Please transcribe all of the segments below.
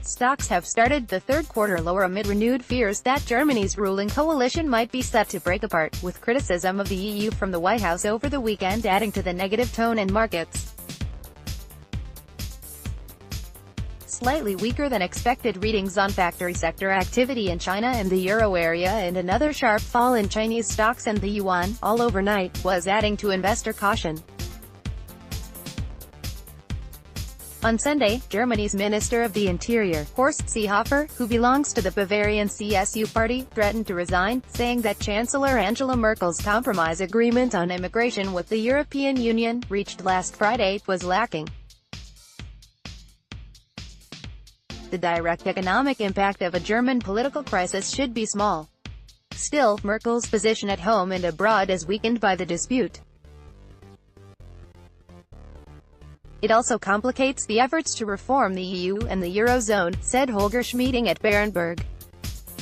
Stocks have started the third quarter lower amid renewed fears that Germany's ruling coalition might be set to break apart, with criticism of the EU from the White House over the weekend adding to the negative tone in markets. Slightly weaker than expected readings on factory sector activity in China and the euro area, and another sharp fall in Chinese stocks and the yuan, all overnight, was adding to investor caution. On Sunday, Germany's Minister of the Interior, Horst Seehofer, who belongs to the Bavarian CSU party, threatened to resign, saying that Chancellor Angela Merkel's compromise agreement on immigration with the European Union, reached last Friday, was lacking. The direct economic impact of a German political crisis should be small. Still, Merkel's position at home and abroad is weakened by the dispute. It also complicates the efforts to reform the EU and the Eurozone, said Holger Schmieding at Berenberg.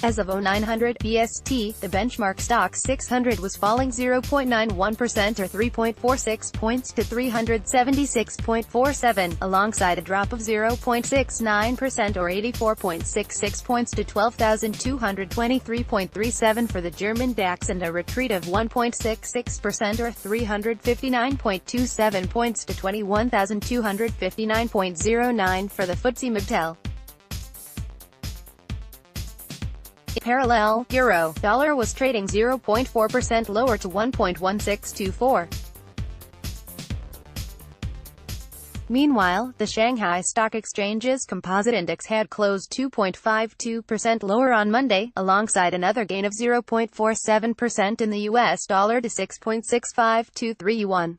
As of 0900 BST, the benchmark stock 600 was falling 0.91% or 3.46 points to 376.47, alongside a drop of 0.69% or 84.66 points to 12,223.37 for the German DAX, and a retreat of 1.66% or 359.27 points to 21,259.09 for the FTSE MIB. In parallel, euro-dollar was trading 0.4% lower to 1.1624. Meanwhile, the Shanghai Stock Exchange's composite index had closed 2.52% lower on Monday, alongside another gain of 0.47% in the US dollar to 6.6523 yuan.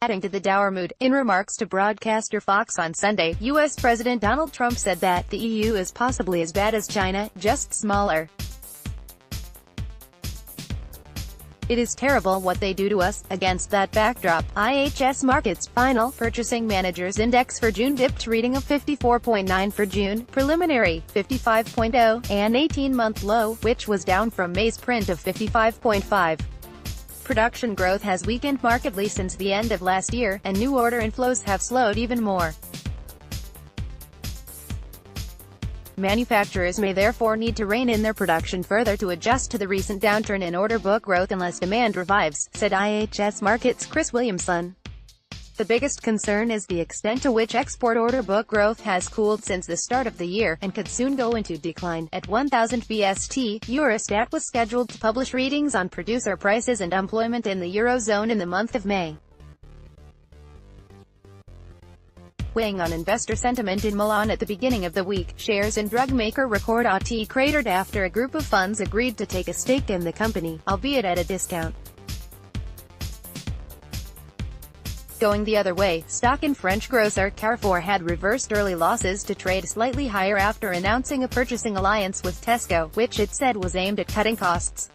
Adding to the dour mood, in remarks to broadcaster Fox on Sunday, U.S. President Donald Trump said that the EU is possibly as bad as China, just smaller. It is terrible what they do to us. Against that backdrop, IHS Markit's final Purchasing Managers Index for June dipped, reading of 54.9 for June, preliminary 55.0, an 18-month low, which was down from May's print of 55.5. Production growth has weakened markedly since the end of last year, and new order inflows have slowed even more. Manufacturers may therefore need to rein in their production further to adjust to the recent downturn in order book growth unless demand revives, said IHS Markit's Chris Williamson. The biggest concern is the extent to which export order book growth has cooled since the start of the year, and could soon go into decline. At 1000 BST, Eurostat was scheduled to publish readings on producer prices and employment in the Eurozone in the month of May. Weighing on investor sentiment in Milan at the beginning of the week, shares in drug maker Recordati cratered after a group of funds agreed to take a stake in the company, albeit at a discount. Going the other way, stock in French grocer Carrefour had reversed early losses to trade slightly higher after announcing a purchasing alliance with Tesco, which it said was aimed at cutting costs.